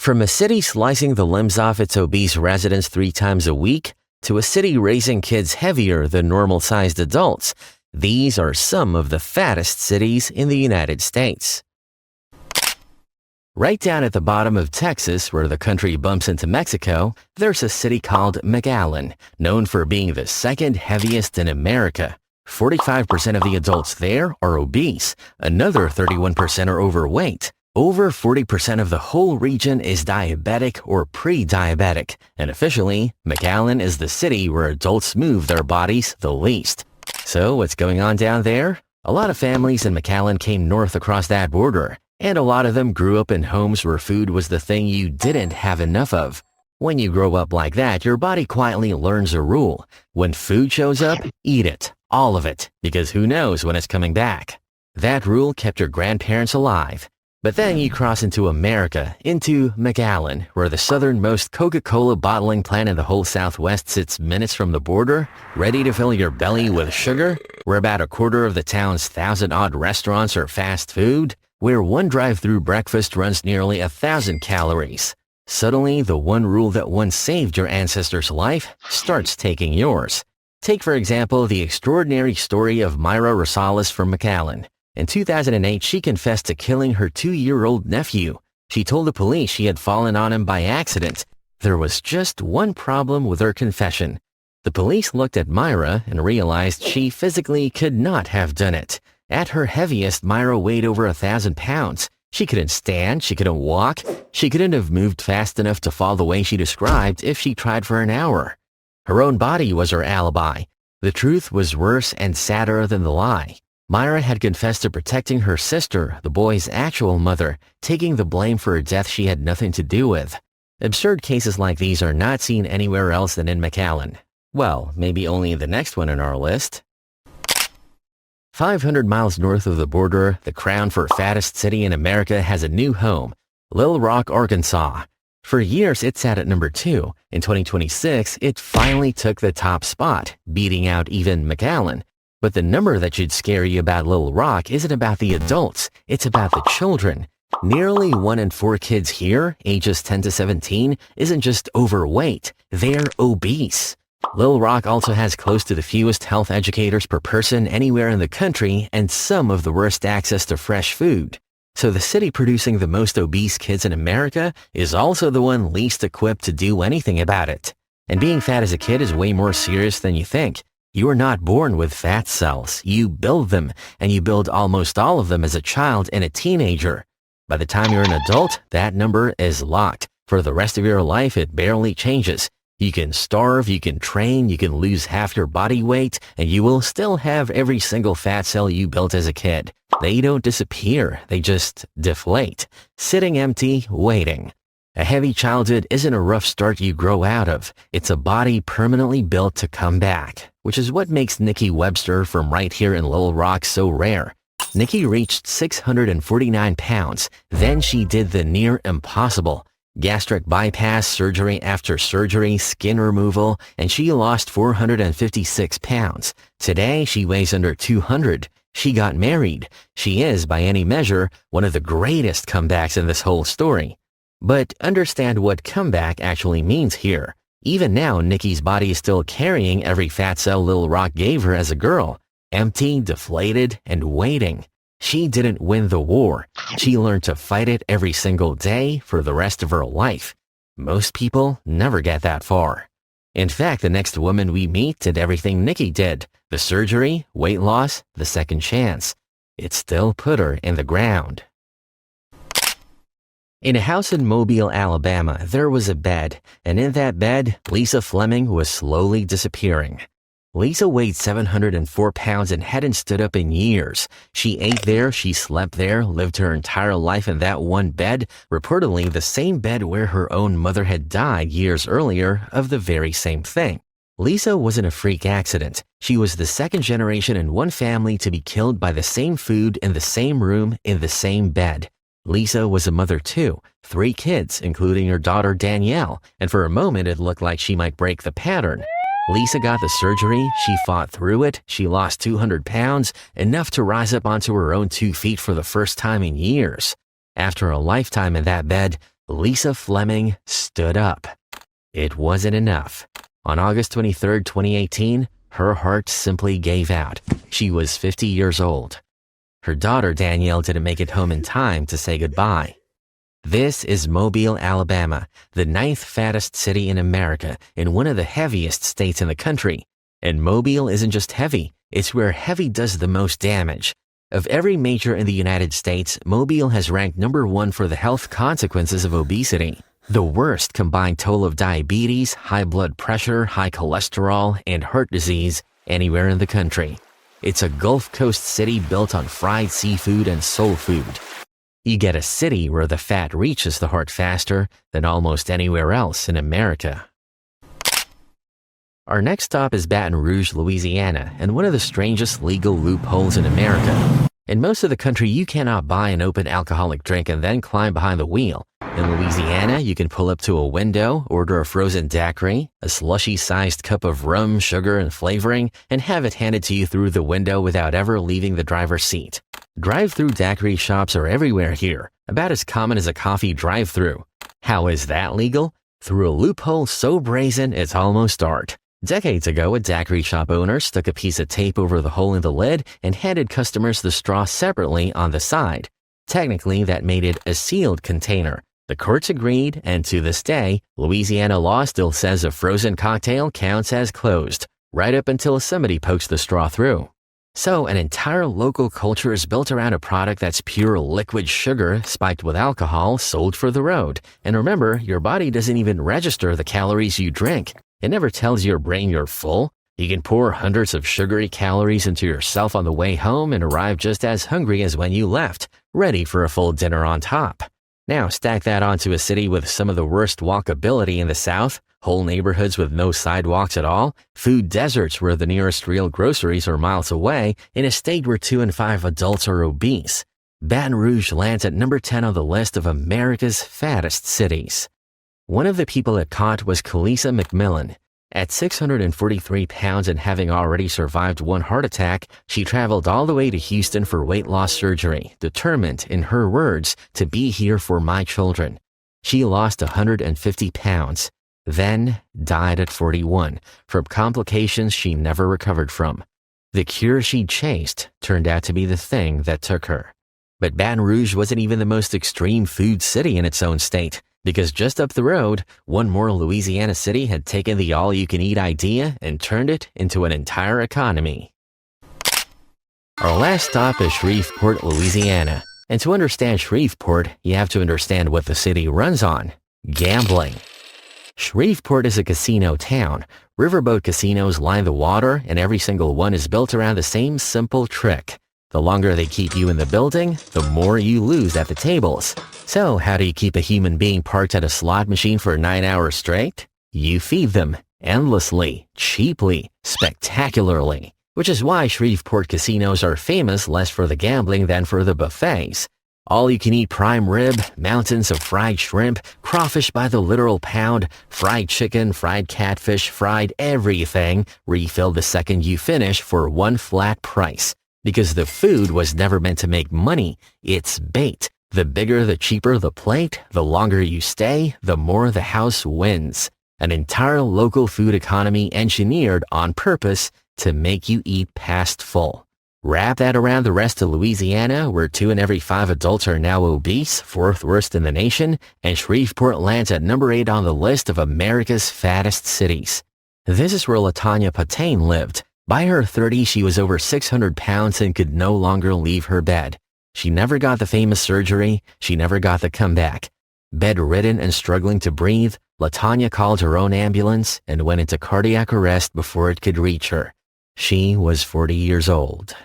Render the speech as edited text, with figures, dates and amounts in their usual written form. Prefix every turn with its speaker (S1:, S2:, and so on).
S1: From a city slicing the limbs off its obese residents 3 times a week, to a city raising kids heavier than normal-sized adults, these are some of the fattest cities in the United States. Right down at the bottom of Texas, where the country bumps into Mexico, there's a city called McAllen, known for being the second heaviest in America. 45% of the adults there are obese, another 31% are overweight. Over 40% of the whole region is diabetic or pre-diabetic, and officially, McAllen is the city where adults move their bodies the least. So what's going on down there? A lot of families in McAllen came north across that border, and a lot of them grew up in homes where food was the thing you didn't have enough of. When you grow up like that, your body quietly learns a rule. When food shows up, eat it, all of it, because who knows when it's coming back. That rule kept your grandparents alive. But then you cross into America, into McAllen, where the southernmost Coca-Cola bottling plant in the whole Southwest sits minutes from the border, ready to fill your belly with sugar, where about a quarter of the town's 1,000-odd restaurants are fast food, where one drive-through breakfast runs nearly 1,000 calories. Suddenly, the one rule that once saved your ancestor's life starts taking yours. Take, for example, the extraordinary story of Myra Rosales from McAllen. In 2008, she confessed to killing her 2-year-old nephew. She told the police she had fallen on him by accident. There was just one problem with her confession. The police looked at Myra and realized she physically could not have done it. At her heaviest, Myra weighed over 1,000 pounds. She couldn't stand, she couldn't walk, she couldn't have moved fast enough to fall the way she described if she tried for an hour. Her own body was her alibi. The truth was worse and sadder than the lie. Myra had confessed to protecting her sister, the boy's actual mother, taking the blame for a death she had nothing to do with. Absurd cases like these are not seen anywhere else than in McAllen. Well, maybe only the next one in our list. 500 miles north of the border, the crown for fattest city in America has a new home, Little Rock, Arkansas. For years, it sat at number 2. In 2026, it finally took the top spot, beating out even McAllen. But the number that should scare you about Little Rock isn't about the adults, it's about the children. Nearly 1 in 4 kids here, ages 10 to 17, isn't just overweight, they're obese. Little Rock also has close to the fewest health educators per person anywhere in the country and some of the worst access to fresh food. So the city producing the most obese kids in America is also the one least equipped to do anything about it. And being fat as a kid is way more serious than you think. You are not born with fat cells. You build them, and you build almost all of them as a child and a teenager. By the time you're an adult, that number is locked. For the rest of your life, it barely changes. You can starve, you can train, you can lose half your body weight, and you will still have every single fat cell you built as a kid. They don't disappear, they just deflate, sitting empty, waiting. A heavy childhood isn't a rough start you grow out of. It's a body permanently built to come back, which is what makes Nikki Webster from right here in Little Rock so rare. Nikki reached 649 pounds. Then she did the near impossible. Gastric bypass, surgery after surgery, skin removal, and she lost 456 pounds. Today, she weighs under 200. She got married. She is, by any measure, one of the greatest comebacks in this whole story. But understand what comeback actually means here. Even now, Nikki's body is still carrying every fat cell Little Rock gave her as a girl. Empty, deflated, and waiting. She didn't win the war. She learned to fight it every single day for the rest of her life. Most people never get that far. In fact, the next woman we meet did everything Nikki did. The surgery, weight loss, the second chance. It still put her in the ground. In a house in Mobile, Alabama, there was a bed, and in that bed, Lisa Fleming was slowly disappearing. Lisa weighed 704 pounds and hadn't stood up in years. She ate there, she slept there, lived her entire life in that one bed, reportedly the same bed where her own mother had died years earlier of the very same thing. Lisa wasn't a freak accident. She was the second generation in one family to be killed by the same food in the same room in the same bed. Lisa was a mother too, 3 kids, including her daughter Danielle, and for a moment it looked like she might break the pattern. Lisa got the surgery, she fought through it, she lost 200 pounds, enough to rise up onto her own 2 feet for the first time in years. After a lifetime in that bed, Lisa Fleming stood up. It wasn't enough. On August 23, 2018, her heart simply gave out. She was 50 years old. Her daughter Danielle didn't make it home in time to say goodbye. This is Mobile, Alabama, the 9th fattest city in America and one of the heaviest states in the country. And Mobile isn't just heavy, it's where heavy does the most damage. Of every major in the United States, Mobile has ranked number 1 for the health consequences of obesity. The worst combined toll of diabetes, high blood pressure, high cholesterol, and heart disease anywhere in the country. It's a Gulf Coast city built on fried seafood and soul food. You get a city where the fat reaches the heart faster than almost anywhere else in America. Our next stop is Baton Rouge, Louisiana, and one of the strangest legal loopholes in America. In most of the country, you cannot buy an open alcoholic drink and then climb behind the wheel. In Louisiana, you can pull up to a window, order a frozen daiquiri, a slushy-sized cup of rum, sugar, and flavoring, and have it handed to you through the window without ever leaving the driver's seat. Drive-through daiquiri shops are everywhere here, about as common as a coffee drive-through. How is that legal? Through a loophole so brazen it's almost art. Decades ago, a daiquiri shop owner stuck a piece of tape over the hole in the lid and handed customers the straw separately on the side. Technically, that made it a sealed container. The courts agreed, and to this day, Louisiana law still says a frozen cocktail counts as closed, right up until somebody pokes the straw through. So, an entire local culture is built around a product that's pure liquid sugar spiked with alcohol sold for the road. And remember, your body doesn't even register the calories you drink. It never tells your brain you're full. You can pour hundreds of sugary calories into yourself on the way home and arrive just as hungry as when you left, ready for a full dinner on top. Now stack that onto a city with some of the worst walkability in the South, whole neighborhoods with no sidewalks at all, food deserts where the nearest real groceries are miles away, in a state where 2 in 5 adults are obese. Baton Rouge lands at number 10 on the list of America's fattest cities. One of the people it caught was Kalisa McMillan. At 643 pounds and having already survived 1 heart attack, she traveled all the way to Houston for weight loss surgery, determined, in her words, to be here for my children. She lost 150 pounds, then died at 41 from complications she never recovered from. The cure she chased turned out to be the thing that took her. But Baton Rouge wasn't even the most extreme food city in its own state, because just up the road, one more Louisiana city had taken the all-you-can-eat idea and turned it into an entire economy. Our last stop is Shreveport, Louisiana. And to understand Shreveport, you have to understand what the city runs on: gambling. Shreveport is a casino town. Riverboat casinos line the water, and every single one is built around the same simple trick. The longer they keep you in the building, the more you lose at the tables. So how do you keep a human being parked at a slot machine for 9 hours straight? You feed them endlessly, cheaply, spectacularly. Which is why Shreveport casinos are famous less for the gambling than for the buffets. All-you-can-eat prime rib, mountains of fried shrimp, crawfish by the literal pound, fried chicken, fried catfish, fried everything, refilled the second you finish for one flat price. Because the food was never meant to make money, it's bait. The bigger, the cheaper the plate, the longer you stay, the more the house wins. An entire local food economy engineered on purpose to make you eat past full. Wrap that around the rest of Louisiana, where 2 in every 5 adults are now obese, 4th worst in the nation, and Shreveport lands at number 8 on the list of America's fattest cities. This is where LaTanya Patain lived. By her 30s, she was over 600 pounds and could no longer leave her bed. She never got the famous surgery. She never got the comeback. Bedridden and struggling to breathe, LaTanya called her own ambulance and went into cardiac arrest before it could reach her. She was 40 years old.